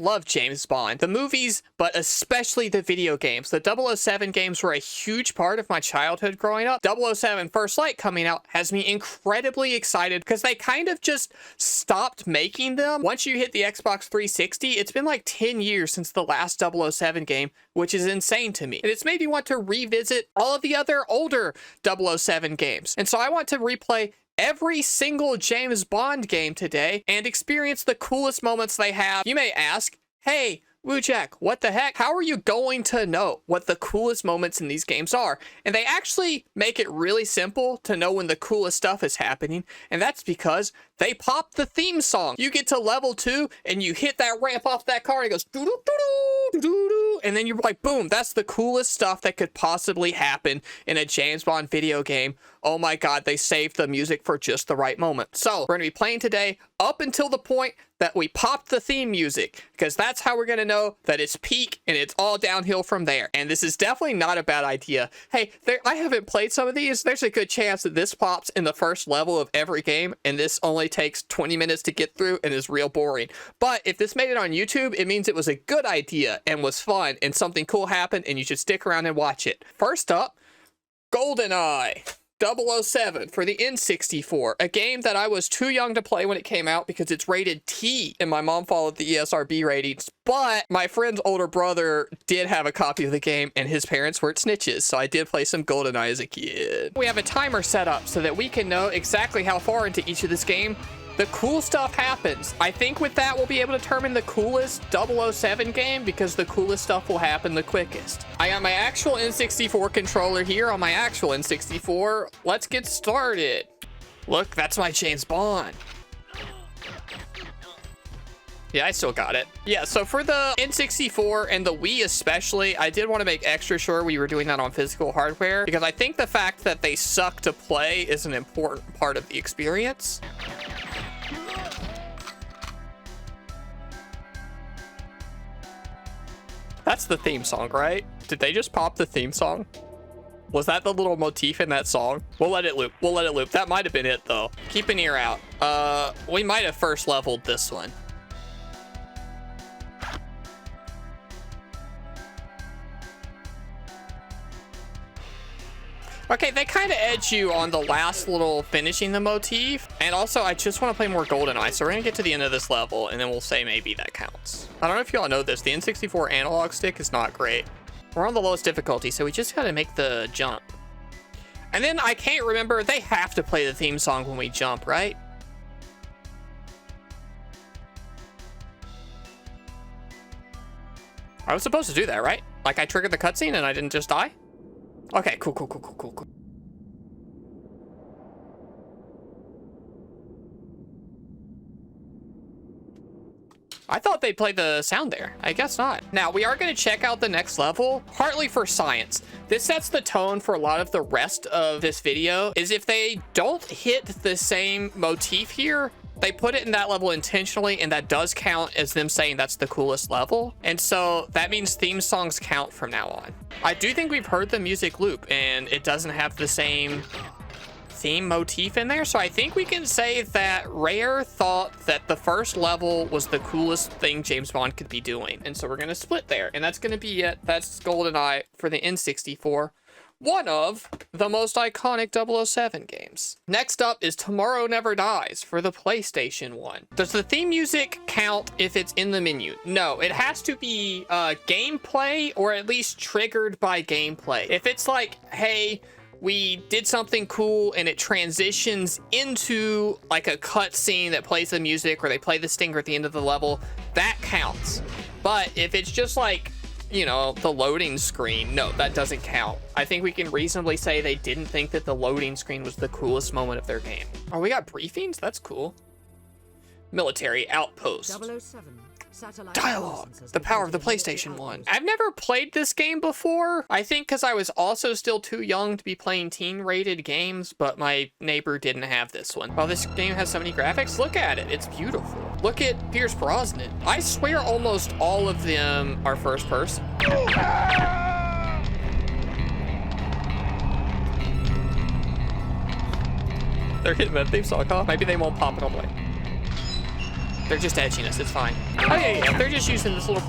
love James Bond, the movies, but especially the video games. The 007 games were a huge part of my childhood growing up. 007 First Light coming out has me incredibly excited because they kind of just stopped making them. Once you hit the Xbox 360, it's been like 10 years since the last 007 game, which is insane to me. And it's made me want to revisit all of the other older 007 games. And so I want to replay every single James Bond game today and experience the coolest moments they have. You may ask, hey, wujak, what the heck? How are you going to know what the coolest moments in these games are? And they actually make it really simple to know when the coolest stuff is happening, and that's because they pop the theme song. You get to level 2 and you hit that ramp off that car and it goes doo doo doo doo doo doo, and then you're like, boom, that's the coolest stuff that could possibly happen in a James Bond video game. Oh my god, they saved the music for just the right moment. So we're gonna be playing today up until the point that we popped the theme music, because that's how we're gonna know that it's peak and it's all downhill from there. And this is definitely not a bad idea. Hey, I haven't played some of these. There's a good chance that this pops in the first level of every game, and this only takes 20 minutes to get through and is real boring. But if this made it on YouTube, it means it was a good idea and was fun and something cool happened, and you should stick around and watch it. First up, GoldenEye 007 for the N64, a game that I was too young to play when it came out because it's rated T and my mom followed the ESRB ratings, but my friend's older brother did have a copy of the game and his parents weren't snitches, so I did play some GoldenEye as a kid. We have a timer set up so that we can know exactly how far into each of this game the cool stuff happens. I think with that, we'll be able to determine the coolest 007 game because the coolest stuff will happen the quickest. I got my actual N64 controller here on my actual N64. Let's get started. Look, that's my James Bond. Yeah, I still got it. Yeah, so for the N64 and the Wii especially, I did want to make extra sure we were doing that on physical hardware because I think the fact that they suck to play is an important part of the experience. That's the theme song, right? Did they just pop the theme song? Was that the little motif in that song? We'll let it loop. We'll let it loop. That might have been it, though. Keep an ear out. We might have first leveled this one. Okay, they kind of edge you on the last little finishing the motif. And also, I just want to play more GoldenEye. So we're going to get to the end of this level, and then we'll say maybe that counts. I don't know if y'all know this. The N64 analog stick is not great. We're on the lowest difficulty, so we just got to make the jump. And then I can't remember. They have to play the theme song when we jump, right? I was supposed to do that, right? Like I triggered the cutscene and I didn't just die? Okay, cool. I thought they'd play the sound there. I guess not. Now, we are going to check out the next level, partly for science. This sets the tone for a lot of the rest of this video, is if they don't hit the same motif here, they put it in that level intentionally, and that does count as them saying that's the coolest level. And so that means theme songs count from now on. I do think we've heard the music loop, and it doesn't have the same theme motif in there. So I think we can say that Rare thought that the first level was the coolest thing James Bond could be doing. And so we're going to split there, and that's going to be it. That's GoldenEye for the N64. One of the most iconic 007 games. Next up is Tomorrow Never Dies for the PlayStation 1. Does the theme music count if it's in the menu? No, it has to be gameplay or at least triggered by gameplay. If it's like, hey, we did something cool and it transitions into like a cutscene that plays the music or they play the stinger at the end of the level, that counts. But if it's just like, you know, the loading screen, no, that doesn't count. I think we can reasonably say they didn't think that the loading screen was the coolest moment of their game. Oh, we got briefings? That's cool. Military outpost. 007. Dialogue. The power of the PlayStation 1. I've never played this game before. I think because I was also still too young to be playing teen-rated games, but my neighbor didn't have this one. Well, this game has so many graphics. Look at it. It's beautiful. Look at Pierce Brosnan. I swear almost all of them are first person. They're hitting that theme song, huh? Maybe they won't pop it all the way. They're just edging us. It's fine. Oh, yeah. They're just using this little...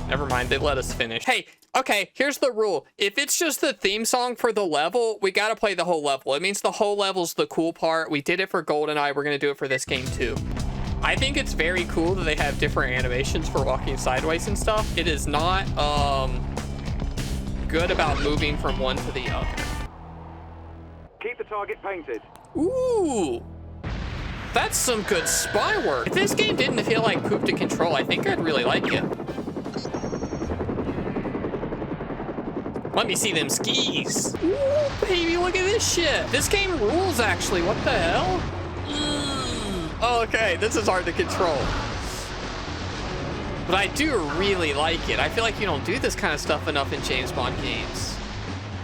Never mind. They let us finish. Hey, okay, here's the rule. If it's just the theme song for the level, we gotta play the whole level. It means the whole level's the cool part. We did it for GoldenEye. We're gonna do it for this game, too. I think it's very cool that they have different animations for walking sideways and stuff. It is not, good about moving from one to the other. Keep the target painted. Ooh, that's some good spy work. If this game didn't feel like poop to control, I think I'd really like it. Let me see them skis. Ooh, baby, look at this shit. This game rules, actually. What the hell? Okay, this is hard to control. But I do really like it. I feel like you don't do this kind of stuff enough in James Bond games.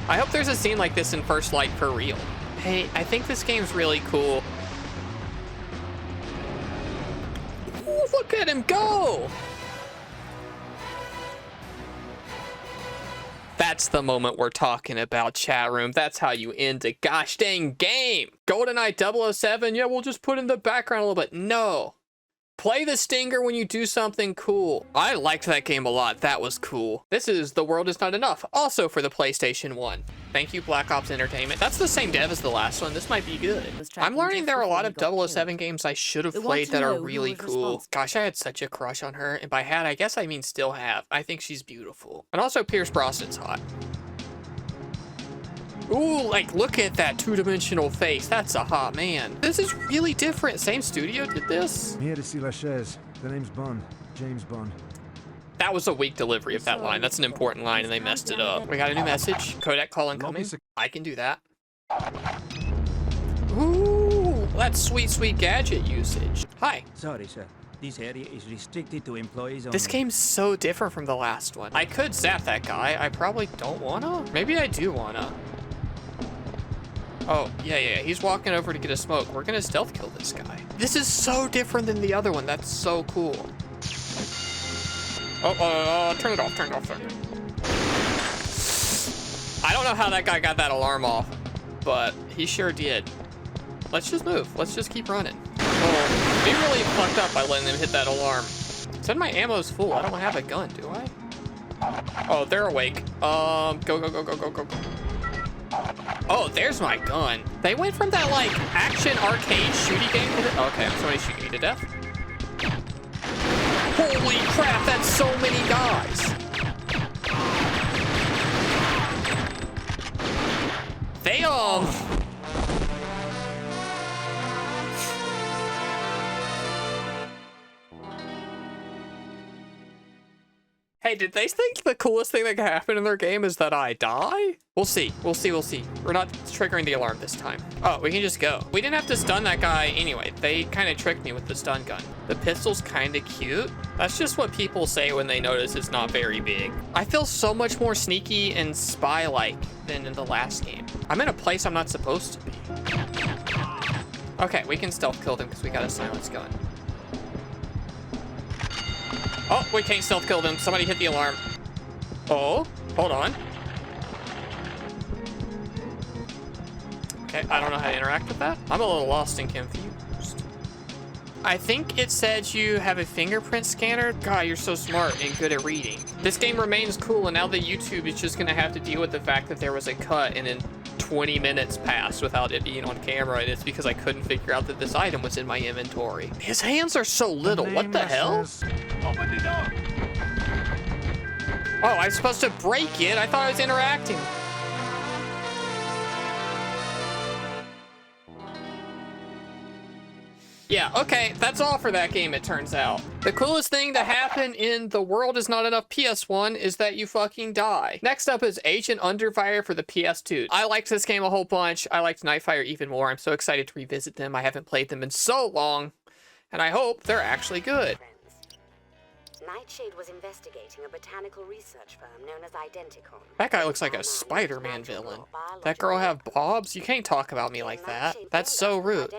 I hope there's a scene like this in First Light for real. Hey, I think this game's really cool. Ooh, look at him go! That's the moment we're talking about, chat room. That's how you end a gosh dang game. GoldenEye 007, yeah, we'll just put in the background a little bit. No. Play the stinger when you do something cool. I liked that game a lot. That was cool. This is The World Is Not Enough, also for the PlayStation 1. Thank you, Black Ops Entertainment. That's the same dev as the last one. This might be good. I'm learning there are a lot of 007 games I should have played that are really cool. Gosh, I had such a crush on her. And by had, I guess I mean still have. I think she's beautiful. And also Pierce Brosnan's hot. Ooh, like, look at that two-dimensional face. That's a hot man. This is really different. Same studio did this? I'm here to see Lachaise. The name's Bond. James Bond. That was a weak delivery of that line. That's an important line, and they messed it up. We got a new message. Kodak call incoming. I can do that. Ooh, that's sweet, sweet gadget usage. Hi. Sorry, sir. This area is restricted to employees only. This game's so different from the last one. I could zap that guy. I probably don't wanna. Maybe I do wanna. Oh, yeah. He's walking over to get a smoke. We're gonna stealth kill this guy. This is so different than the other one. That's so cool. Turn it off. I don't know how that guy got that alarm off, but he sure did. Let's just move. Let's just keep running. Oh, we really fucked up by letting them hit that alarm. Said my ammo's full. I don't have a gun, do I? Oh, they're awake. Go. Oh, there's my gun. They went from that, like, action arcade shooty game to the... Okay, somebody's shooting me to death. Holy crap, that's so many guys. They, Hey, did they think the coolest thing that could happen in their game is that I die? We'll see. We'll see. We're not triggering the alarm this time. Oh, we can just go. We didn't have to stun that guy anyway. They kind of tricked me with the stun gun. The pistol's kind of cute. That's just what people say when they notice it's not very big. I feel so much more sneaky and spy-like than in the last game. I'm in a place I'm not supposed to be. Okay, we can stealth kill them because we got a silence gun. Oh, we can't stealth kill them. Somebody hit the alarm. Oh, hold on. Okay, I don't know how to interact with that. I'm a little lost and confused. I think it said you have a fingerprint scanner. God, you're so smart and good at reading. This game remains cool, and now the YouTube is just gonna have to deal with the fact that there was a cut and then 20 minutes passed without it being on camera, and it's because I couldn't figure out that this item was in my inventory. His hands are so little. What the hell? Open the door. Oh, I'm supposed to break it? I thought I was interacting. Yeah, okay, that's all for that game, it turns out. The coolest thing to happen in The World Is Not Enough PS1 is that you fucking die. Next up is Agent Underfire for the PS2. I liked this game a whole bunch. I liked Nightfire even more. I'm so excited to revisit them. I haven't played them in so long, and I hope they're actually good. Nightshade was investigating a botanical research firm known as Identicon. That guy looks like a Spider-Man villain. That girl have bobs? You can't talk about me like that. That's so rude.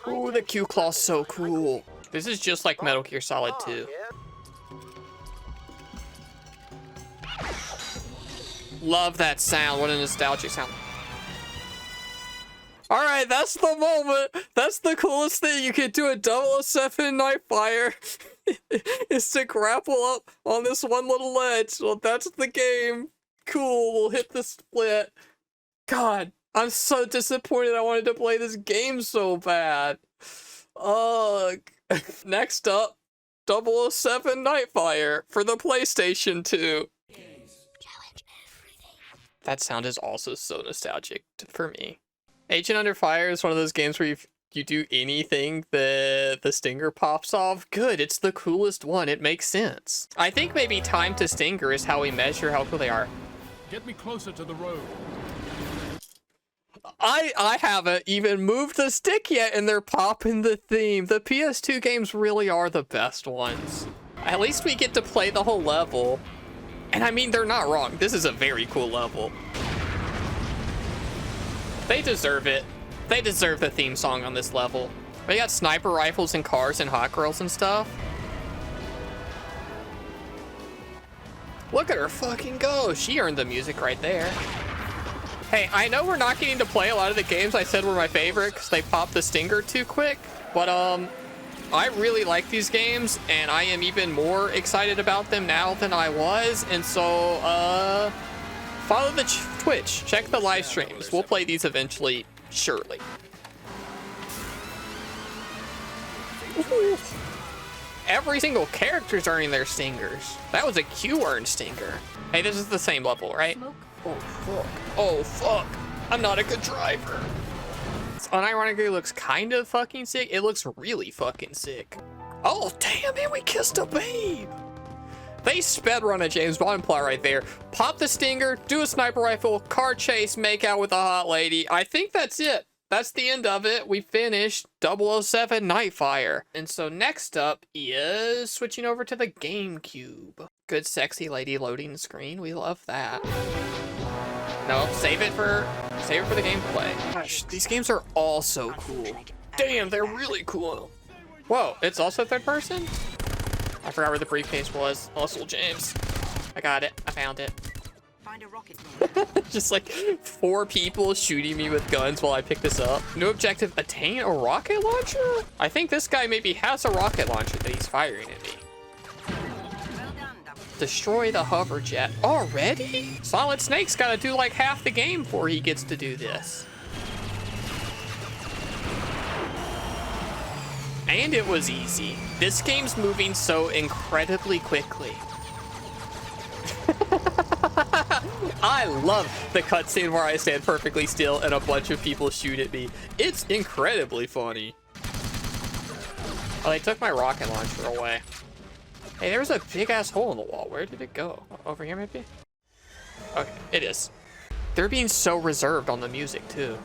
Ooh, the Q-Claw's so cool. This is just like Metal Gear Solid 2. Love that sound. What a nostalgic sound. All right, that's the moment. That's the coolest thing. You can do a 007 Nightfire is to grapple up on this one little ledge. Well, that's the game. Cool, we'll hit the split. God, I'm so disappointed. I wanted to play this game so bad. Ugh. Next up, 007 Nightfire for the PlayStation 2. That sound is also so nostalgic for me. Agent Under Fire is one of those games where you do anything, the stinger pops off. Good, it's the coolest one. It makes sense. I think maybe time to stinger is how we measure how cool they are. Get me closer to the road. I haven't even moved the stick yet and they're popping the theme. The PS2 games really are the best ones. At least we get to play the whole level. And I mean, they're not wrong. This is a very cool level. They deserve it. They deserve the theme song on this level. They got sniper rifles and cars and hot girls and stuff. Look at her fucking go. She earned the music right there. Hey, I know we're not getting to play a lot of the games I said were my favorite because they popped the stinger too quick, but I really like these games and I am even more excited about them now than I was, and so follow the Twitch, check the live streams. We'll play these eventually, surely. Ooh. Every single character's earning their stingers. That was a Q-earned stinger. Hey, this is the same level, right? Oh, fuck. Oh, fuck. I'm not a good driver. This unironically looks kind of fucking sick. It looks really fucking sick. Oh, damn, man, we kissed a babe. They sped run a James Bond plot right there. Pop the stinger, do a sniper rifle, car chase, make out with a hot lady. I think that's it. That's the end of it. We finished 007 Nightfire. And so next up is switching over to the GameCube. Good sexy lady loading screen. We love that. No, save it for the gameplay. Gosh, these games are all so cool. Damn, they're really cool. Whoa, it's also third person? I forgot where the briefcase was. Also, James. I got it. I found it. Find a rocket. Just like 4 people shooting me with guns while I pick this up. New objective, attain a rocket launcher? I think this guy maybe has a rocket launcher that he's firing at me. Destroy the hover jet. Already? Solid Snake's gotta do like half the game before he gets to do this. And it was easy. This game's moving so incredibly quickly. I love the cutscene where I stand perfectly still and a bunch of people shoot at me. It's incredibly funny. Oh, they took my rocket launcher away. Hey, there's a big ass hole in the wall. Where did it go? Over here, maybe? Okay, it is. They're being so reserved on the music, too.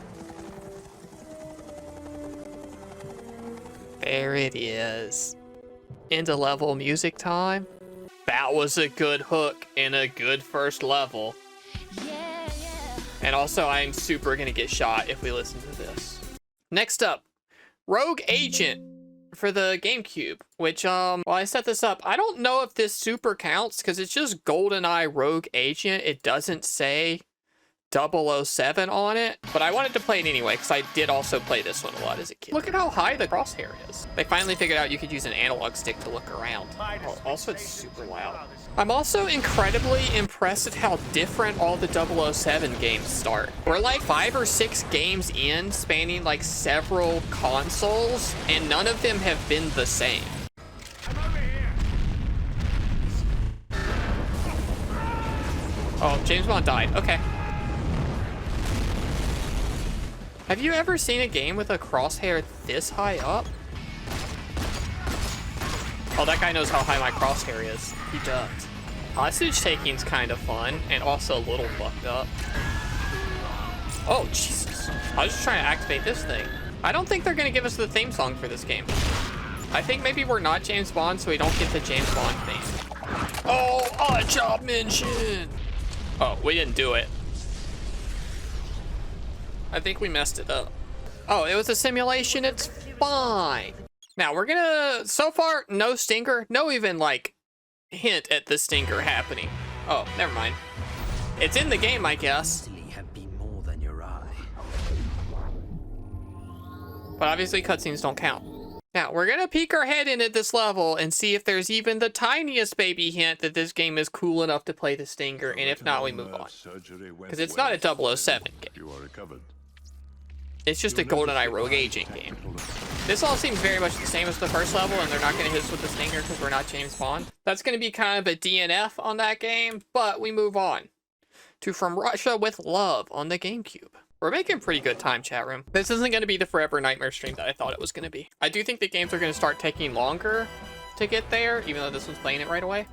There it is. Into level music time. That was a good hook and a good first level. And also, I'm super gonna get shot if we listen to this. Next up, Rogue Agent for the GameCube, which, while I set this up, I don't know if this super counts because it's just GoldenEye Rogue Agent. It doesn't say 007 on it, but I wanted to play it anyway because I did also play this one a lot as a kid. Look at how high the crosshair is. They finally figured out you could use an analog stick to look around. Oh, also, it's super loud. I'm also incredibly impressed at how different all the 007 games start. We're like 5 or 6 games in, spanning like several consoles, and none of them have been the same. Oh, James Bond died. Okay. Have you ever seen a game with a crosshair this high up? Oh, that guy knows how high my crosshair is. He does. Hostage taking's kind of fun and also a little fucked up. Oh, Jesus. I was just trying to activate this thing. I don't think they're going to give us the theme song for this game. I think maybe we're not James Bond, so we don't get the James Bond theme. Oh, odd job mention. Oh, we didn't do it. I think we messed it up. Oh, it was a simulation. It's fine. Now we're gonna, so far, no stinger, no even like hint at the stinger happening. Oh, never mind. It's in the game, I guess. Have been more than your eye. But obviously cutscenes don't count. Now, we're gonna peek our head in at this level and see if there's even the tiniest baby hint that this game is cool enough to play the Stinger, and if not, we move on. Because it's not a 007 game. You are recovered. It's just a GoldenEye rogue agent game. This all seems very much the same as the first level, and they're not gonna hit us with the Stinger because we're not James Bond. That's gonna be kind of a DNF on that game, but we move on to From Russia with Love on the GameCube. We're making pretty good time, chat room. This isn't going to be the Forever Nightmare stream that I thought it was going to be. I do think the games are going to start taking longer to get there, even though this one's playing it right away.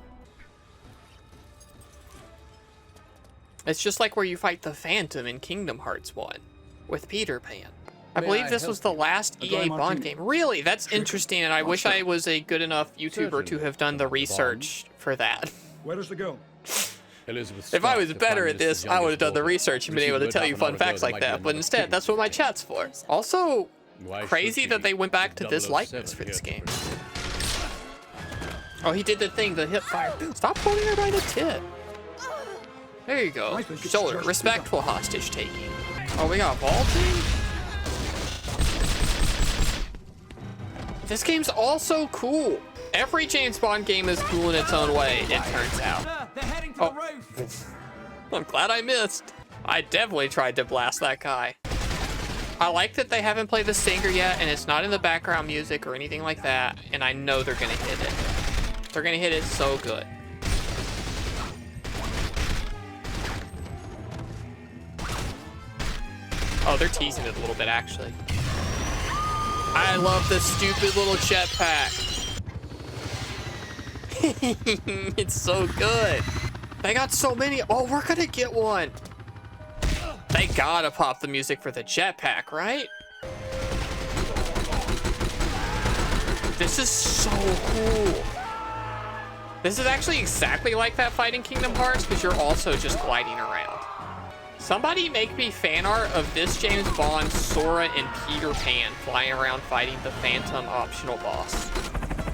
It's just like where you fight the Phantom in Kingdom Hearts 1 with Peter Pan. I believe this was the last EA Bond game. Really? That's interesting, and I wish I was a good enough YouTuber to have done the research for that. Where does the go? If I was better at this, I would have done the research and been able to tell you fun facts like that, but instead, that's what my chat's for. Also, crazy that they went back to this likeness for this game. Oh, he did the thing, the hip fire. Stop holding her by the tip. There you go. Shoulder, respectful hostage taking. Oh, we got vaulting? This game's also cool. Every James Bond game is cool in its own way, it turns out. Oh. I'm glad I missed. I definitely tried to blast that guy. I like that they haven't played the Stinger yet, and it's not in the background music or anything like that, and I know they're gonna hit it. They're gonna hit it so good. Oh, they're teasing it a little bit, actually. I love the stupid little jetpack. It's so good. They got so many. Oh, we're gonna get one. They gotta pop the music for the jetpack, right? This is so cool. This is actually exactly like that fight in Kingdom Hearts, because you're also just gliding around. Somebody make me fan art of this James Bond, Sora, and Peter Pan flying around fighting the Phantom optional boss.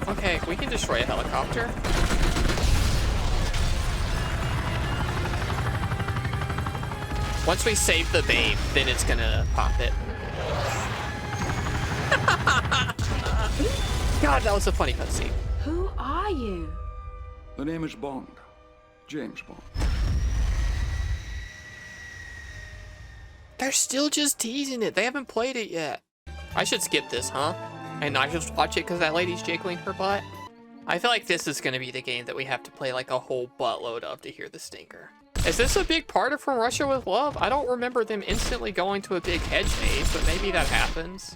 Okay, we can destroy a helicopter. Once we save the babe, then it's gonna pop it. God, that was a funny cutscene. Who are you? The name is Bond. James Bond. They're still just teasing it. They haven't played it yet. I should skip this, huh? And not just watch it because that lady's jiggling her butt. I feel like this is going to be the game that we have to play like a whole buttload of to hear the Stinger. Is this a big part of From Russia with Love? I don't remember them instantly going to a big hedge maze, but maybe that happens.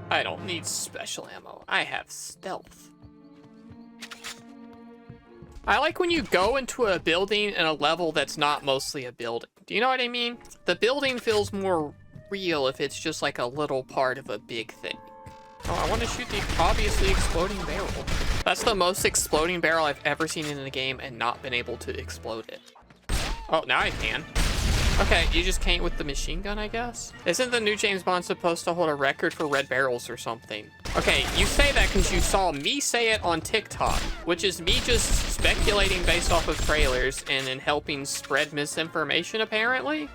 I don't need special ammo. I have stealth. I like when you go into a building in a level that's not mostly a building. Do you know what I mean? The building feels more real if it's just like a little part of a big thing. Oh, I want to shoot the obviously exploding barrel. That's the most exploding barrel I've ever seen in a game and not been able to explode it. Oh, now I can. Okay, you just can't with the machine gun, I guess? Isn't the new James Bond supposed to hold a record for red barrels or something? Okay, you say that because you saw me say it on TikTok, which is me just speculating based off of trailers and then helping spread misinformation, apparently?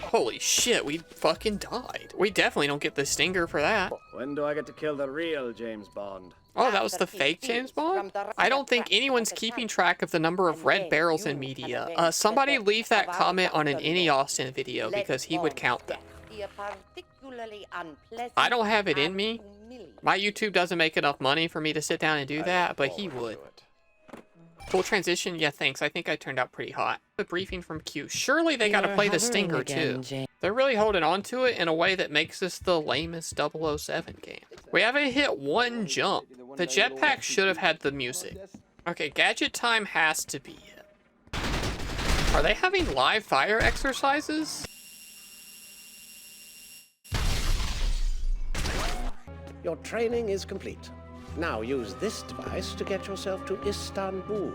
Holy shit, we fucking died. We definitely don't get the Stinger for that. When do I get to kill the real James Bond? Oh, that was the fake James Bond? I don't think anyone's keeping track of the number of red barrels in media. Somebody leave that comment on an Any Austin video because he would count them. I don't have it in me. My YouTube doesn't make enough money for me to sit down and do that, but he would. Cool transition? Yeah, thanks. I think I turned out pretty hot. The briefing from Q. Surely they gotta play the Stinger too. They're really holding on to it in a way that makes this the lamest 007 game. We haven't hit one jump. The jetpack should have had the music. Okay, gadget time has to be it. Are they having live fire exercises? Your training is complete. Now use this device to get yourself to Istanbul.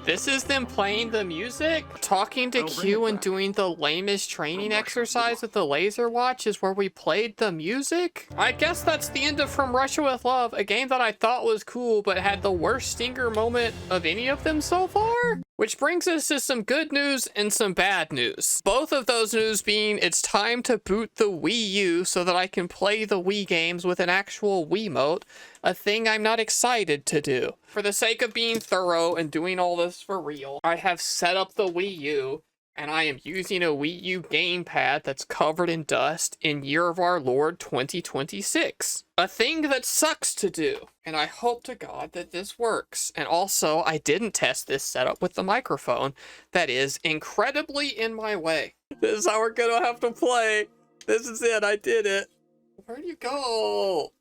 This is them playing the music? Talking to Q and doing the lamest training exercise with the laser watch is where we played the music? I guess that's the end of From Russia with Love, a game that I thought was cool but had the worst stinger moment of any of them so far? Which brings us to some good news and some bad news. Both of those news being it's time to boot the Wii U so that I can play the Wii games with an actual Wiimote, a thing I'm not excited to do. For the sake of being thorough and doing all this for real, I have set up the Wii U, and I am using a Wii U gamepad that's covered in dust in year of our Lord 2026. A thing that sucks to do, and I hope to God that this works. And also, I didn't test this setup with the microphone that is incredibly in my way. This is how we're gonna have to play. This is it, I did it. Where'd you go?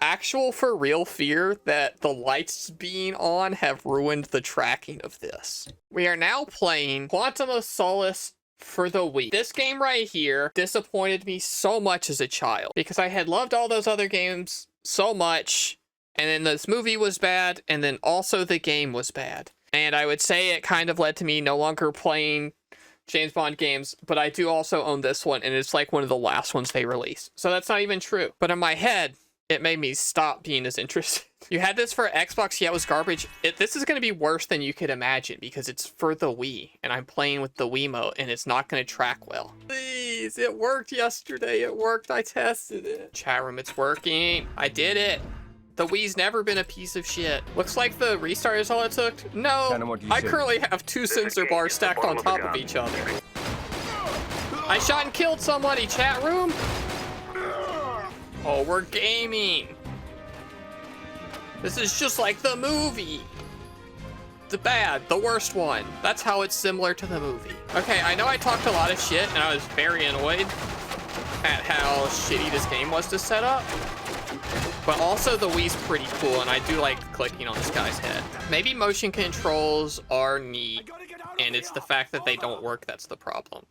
Actual for real fear that the lights being on have ruined the tracking of this. We are now playing Quantum of Solace for the Wii. This game right here disappointed me so much as a child because I had loved all those other games so much, and then this movie was bad, and then also the game was bad. And I would say it kind of led to me no longer playing James Bond games, but I do also own this one, and it's like one of the last ones they released. So that's not even true. But in my head, it made me stop being as interested. You had this for Xbox, yeah, it was garbage. This is going to be worse than you could imagine because it's for the Wii, and I'm playing with the Wiimote, and it's not going to track well. Please, it worked yesterday. It worked. I tested it. Chat room, it's working. I did it. The Wii's never been a piece of shit. Looks like the restart is all it took. No, I currently have 2 sensor bars stacked on top of each other. I shot and killed somebody, chat room. Oh, we're gaming. This is just like the movie. The worst one. That's how it's similar to the movie. Okay, I know I talked a lot of shit and I was very annoyed at how shitty this game was to set up. But also the Wii's pretty cool and I do like clicking on this guy's head. Maybe motion controls are neat and it's the fact that they don't work that's the problem.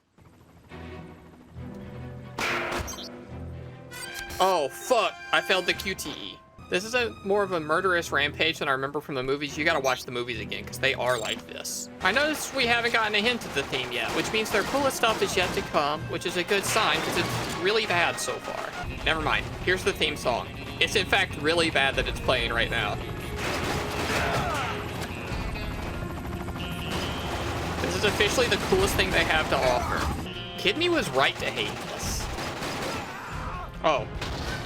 Oh, fuck. I failed the QTE. This is more of a murderous rampage than I remember from the movies. You gotta watch the movies again, because they are like this. I noticed we haven't gotten a hint of the theme yet, which means their coolest stuff is yet to come, which is a good sign, because it's really bad so far. Never mind. Here's the theme song. It's in fact really bad that it's playing right now. This is officially the coolest thing they have to offer. Kid Me was right to hate this. Oh,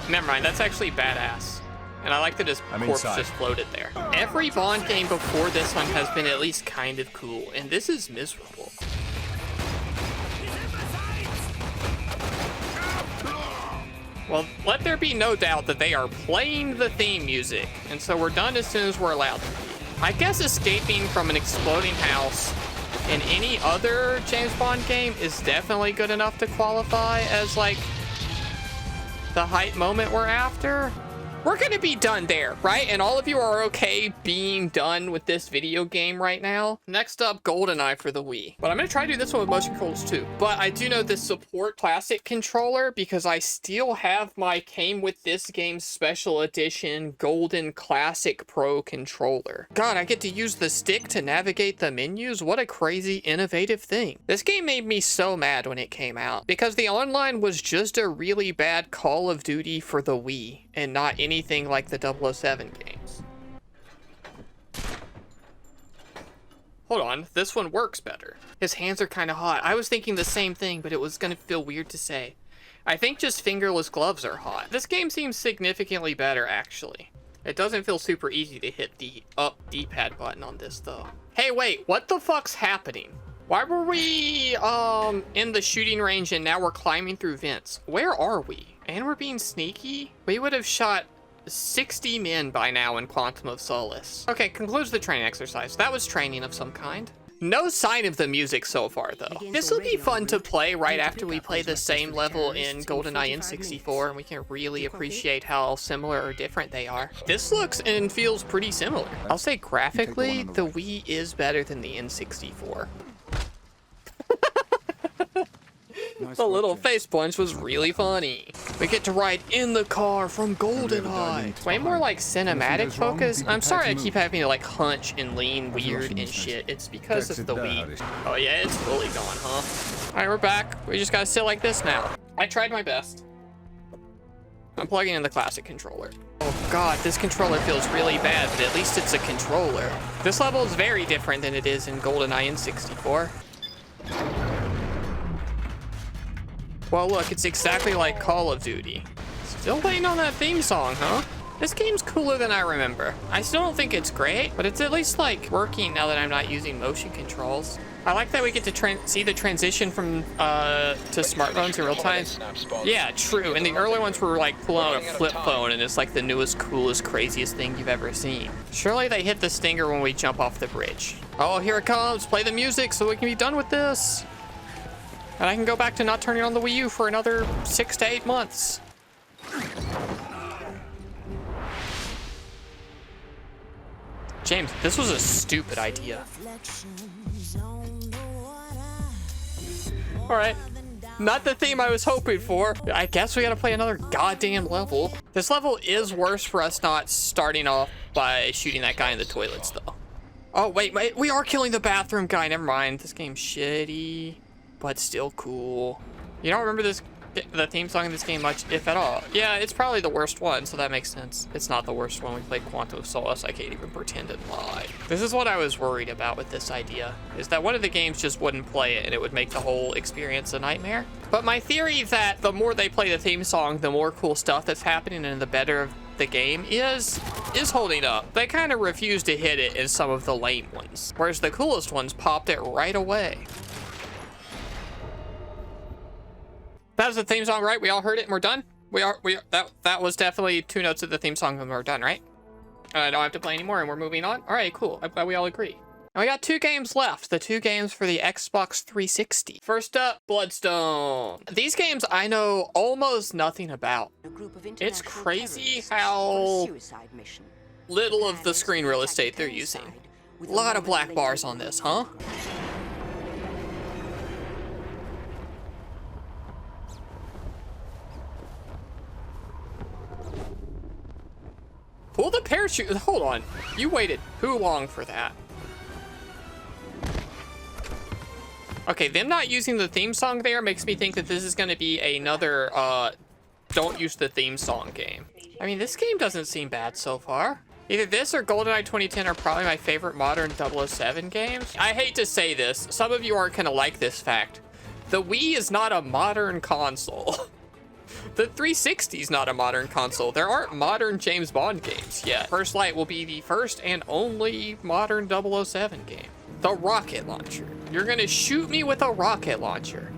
never mind. That's actually badass. And I like that his corpse just floated there. Every Bond game before this one has been at least kind of cool, and this is miserable. Well, let there be no doubt that they are playing the theme music, and so we're done as soon as we're allowed to be. I guess escaping from an exploding house in any other James Bond game is definitely good enough to qualify as, like, the hype moment we're after. We're gonna be done there, right? And all of you are okay being done with this video game right now. Next up, GoldenEye for the Wii. But I'm gonna try to do this one with motion controls too. But I do know this support classic controller because I still have my came with this game special edition Golden Classic Pro controller. God, I get to use the stick to navigate the menus. What a crazy innovative thing. This game made me so mad when it came out because the online was just a really bad Call of Duty for the Wii and not anything like the 007 games. Hold on, this one works better. His hands are kind of hot. I was thinking the same thing, but it was gonna feel weird to say. I think just fingerless gloves are hot. This game seems significantly better, actually. It doesn't feel super easy to hit the up D-pad button on this, though. Hey, wait, what the fuck's happening? Why were we, in the shooting range and now we're climbing through vents? Where are we? And we're being sneaky? We would have shot 60 men by now in Quantum of Solace. Okay, concludes the training exercise. That was training of some kind. No sign of the music so far, though. This will be fun to play right after we play the same level in GoldenEye N64, and we can really appreciate how similar or different they are. This looks and feels pretty similar. I'll say graphically, the Wii is better than the N64. The little face punch was really funny. We get to ride in the car from GoldenEye. It's way more like cinematic focus. I'm sorry I keep having to like hunch and lean weird and shit. It's because of the Wii. Oh yeah, it's fully gone, huh? All right, we're back. We just gotta sit like this now. I tried my best. I'm plugging in the classic controller. Oh god, this controller feels really bad, but at least it's a controller. This level is very different than it is in GoldenEye and 64. Well, look, it's exactly like Call of Duty. Still waiting on that theme song, huh? This game's cooler than I remember. I still don't think it's great, but it's at least like working now that I'm not using motion controls. I like that we get to see the transition from to smartphones in real time. Yeah, true. And the early ones were like pulling out a flip phone, and it's like the newest, coolest, craziest thing you've ever seen. Surely they hit the stinger when we jump off the bridge. Oh, here it comes. Play the music so we can be done with this. And I can go back to not turning on the Wii U for another 6 to 8 months. James, this was a stupid idea. Alright, not the theme I was hoping for. I guess we gotta play another goddamn level. This level is worse for us not starting off by shooting that guy in the toilets, though. Oh, wait, we are killing the bathroom guy. Never mind. This game's shitty, but still cool. You don't remember the theme song in this game much, if at all? Yeah, it's probably the worst one, so that makes sense. It's not the worst one. We played Quantum of Solace. I can't even pretend and lie. This is what I was worried about with this idea, is that one of the games just wouldn't play it and it would make the whole experience a nightmare. But my theory that the more they play the theme song, the more cool stuff that's happening and the better the game is holding up. They kind of refuse to hit it in some of the lame ones, whereas the coolest ones popped it right away. That was the theme song, right? We all heard it and we're done? That was definitely 2 notes of the theme song and we're done, right? I don't have to play anymore and we're moving on. All right, cool. I'm glad we all agree. And we got 2 games left. The 2 games for the Xbox 360. First up, Bloodstone. These games I know almost nothing about. It's crazy how little of the screen real estate they're using. A lot of black bars on this, huh? Pull the parachute. Hold on. You waited too long for that. Okay, them not using the theme song there makes me think that this is going to be another don't use the theme song game. I mean, this game doesn't seem bad so far. Either this or GoldenEye 2010 are probably my favorite modern 007 games. I hate to say this. Some of you aren't going to like this fact. The Wii is not a modern console. The 360 is not a modern console. There aren't modern James Bond games yet. First Light will be the first and only modern 007 game. The rocket launcher. You're gonna shoot me with a rocket launcher.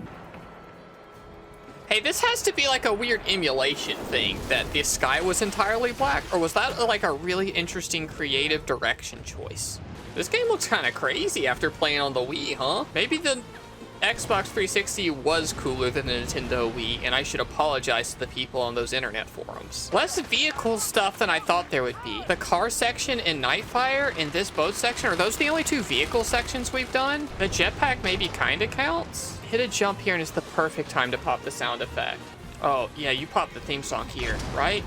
Hey, this has to be like a weird emulation thing that the sky was entirely black, or was that like a really interesting creative direction choice? This game looks kind of crazy after playing on the Wii, huh? Maybe the Xbox 360 was cooler than the Nintendo Wii, and I should apologize to the people on those internet forums. Less vehicle stuff than I thought there would be. The car section in Nightfire and this boat section, are those the only 2 vehicle sections we've done? The jetpack maybe kinda counts. Hit a jump here and it's the perfect time to pop the sound effect. Oh, yeah, you pop the theme song here, right?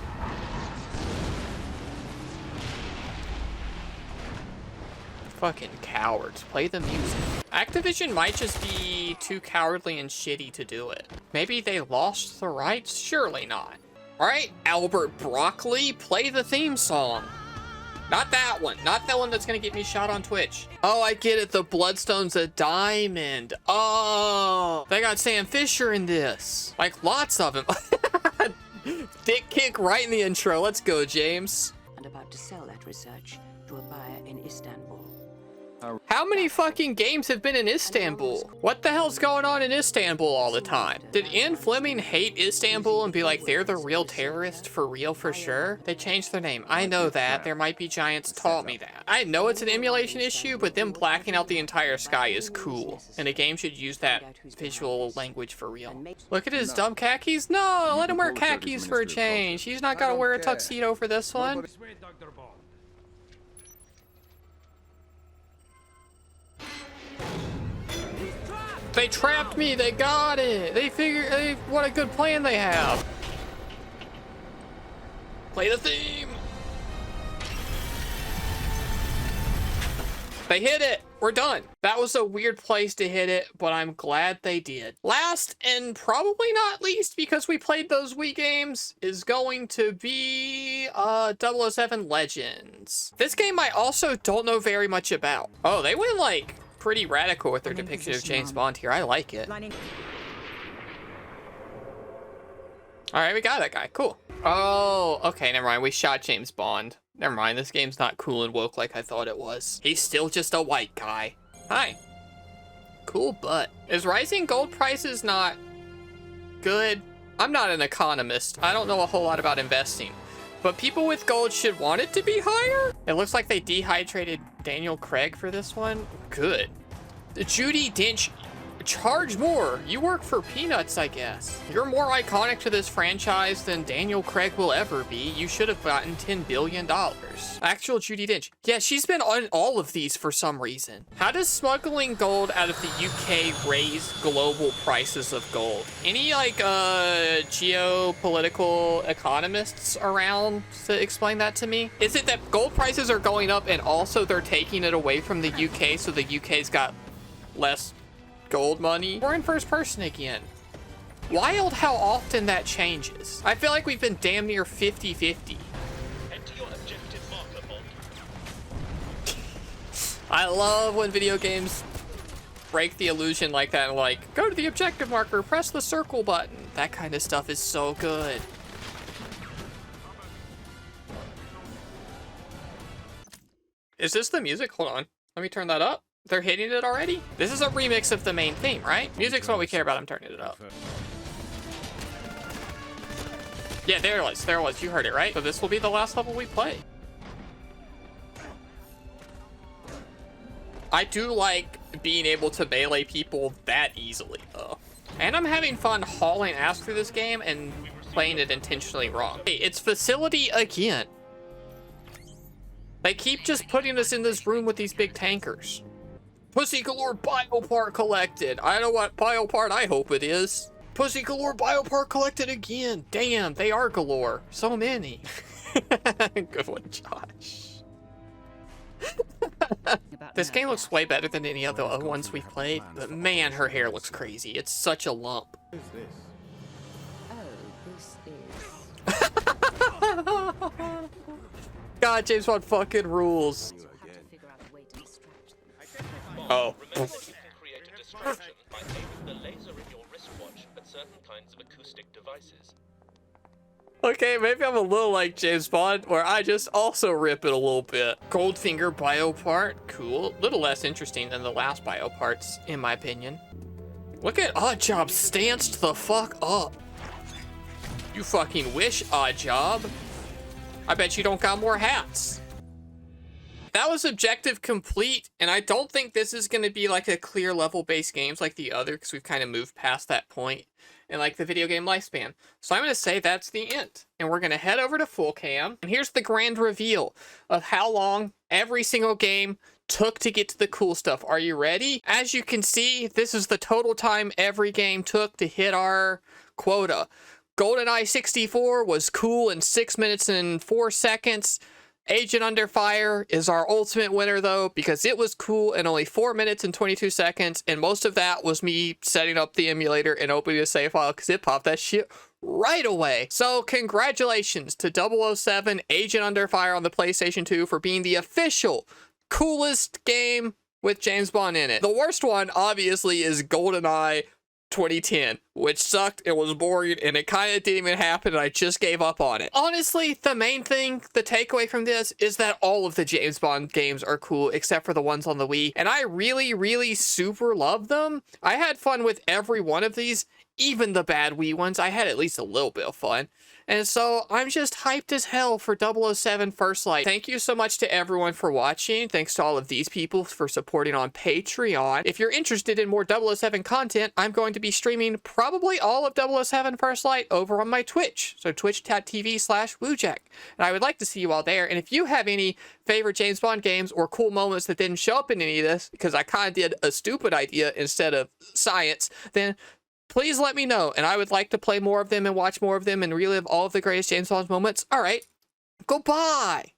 Fucking cowards. Play the music. Activision might just be too cowardly and shitty to do it. Maybe they lost the rights? Surely not. Alright, Albert Broccoli, play the theme song. Not that one. Not the one that's gonna get me shot on Twitch. Oh, I get it. The Bloodstone's a diamond. Oh, they got Sam Fisher in this. Like, lots of him. Dick kick right in the intro. Let's go, James. And about to sell that research to a buyer in Istanbul. How many fucking games have been in Istanbul? What the hell's going on in Istanbul all the time? Did Ian Fleming hate Istanbul and be like, they're the real terrorists for real for sure? They changed their name. I know that. There might be giants taught me that. I know it's an emulation issue, but them blacking out the entire sky is cool. And a game should use that visual language for real. Look at his dumb khakis. No, let him wear khakis for a change. He's not gonna wear a tuxedo for this one. They trapped me, they got it. They figured, what a good plan they have. Play the theme. They hit it. We're done. That was a weird place to hit it, but I'm glad they did. Last and probably not least, because we played those Wii games, is going to be 007 Legends. This game I also don't know very much about. Oh, they went like pretty radical with their depiction of James Bond here. I like it. All right, we got that guy. Cool. Oh, okay, never mind. We shot James Bond. Never mind, this game's not cool and woke like I thought it was. He's still just a white guy. Hi. Cool butt. Is rising gold prices not good? I'm not an economist. I don't know a whole lot about investing. But people with gold should want it to be higher? It looks like they dehydrated Daniel Craig for this one. Good. Judi Dench, charge more. You work for peanuts, I guess. You're more iconic to this franchise than Daniel Craig will ever be. You should have gotten $10 billion. Actual Judi Dench. Yeah, she's been on all of these for some reason. How does smuggling gold out of the UK raise global prices of gold? Any like geopolitical economists around to explain that to me? Is it that gold prices are going up and also they're taking it away from the UK, so the UK's got less gold money? We're in first person again. Wild how often that changes. I feel like we've been damn near 50-50. Enter your objective marker, Bond. I love when video games break the illusion like that and like, go to the objective marker, press the circle button. That kind of stuff is so good. Is this the music? Hold on. Let me turn that up. They're hitting it already? This is a remix of the main theme, right? Music's what we care about. I'm turning it up. Yeah, there it was. There it was. You heard it, right? So this will be the last level we play. I do like being able to melee people that easily, though. And I'm having fun hauling ass through this game and playing it intentionally wrong. Hey, it's facility again. They keep just putting us in this room with these big tankers. Pussy galore biopart collected. I know what biopart I hope it is. Pussy galore biopart collected again. Damn, they are galore. So many. Good one, Josh. This game looks way better than any other ones we've played, but man, her hair looks crazy. It's such a lump. Oh, this is... God, James Bond fucking rules. Oh. Remember, you can create a distraction by aiming the laser in your wristwatch at certain kinds of acoustic devices. Okay, maybe I'm a little like James Bond, where I just also rip it a little bit. Goldfinger biopart, cool. Little less interesting than the last bioparts, in my opinion. Look at Oddjob stanced the fuck up. You fucking wish, Oddjob. I bet you don't got more hats. That was objective complete, and I don't think this is going to be like a clear level-based games like the other, because we've kind of moved past that point in like the video game lifespan. So I'm going to say that's the end, and we're going to head over to full cam, and here's the grand reveal of how long every single game took to get to the cool stuff. Are you ready? As you can see, this is the total time every game took to hit our quota. GoldenEye 64 was cool in 6 minutes and 4 seconds. Agent Under Fire is our ultimate winner, though, because it was cool in only 4 minutes and 22 seconds, and most of that was me setting up the emulator and opening a save file, because it popped that shit right away. So, congratulations to 007 Agent Under Fire on the PlayStation 2 for being the official coolest game with James Bond in it. The worst one, obviously, is GoldenEye 2010, which sucked, it was boring, and it kind of didn't even happen, and I just gave up on it. Honestly, the main thing, the takeaway from this, is that all of the James Bond games are cool, except for the ones on the Wii, and I really, really super love them. I had fun with every one of these, even the bad Wii ones. I had at least a little bit of fun. And so I'm just hyped as hell for 007 First Light. Thank you so much to everyone for watching. Thanks to all of these people for supporting on Patreon. If you're interested in more 007 content, I'm going to be streaming probably all of 007 First Light over on my Twitch. So twitch.tv/wujak. And I would like to see you all there. And if you have any favorite James Bond games or cool moments that didn't show up in any of this, because I kind of did a stupid idea instead of science, then please let me know, and I would like to play more of them and watch more of them and relive all of the greatest James Bond moments. All right, Goodbye.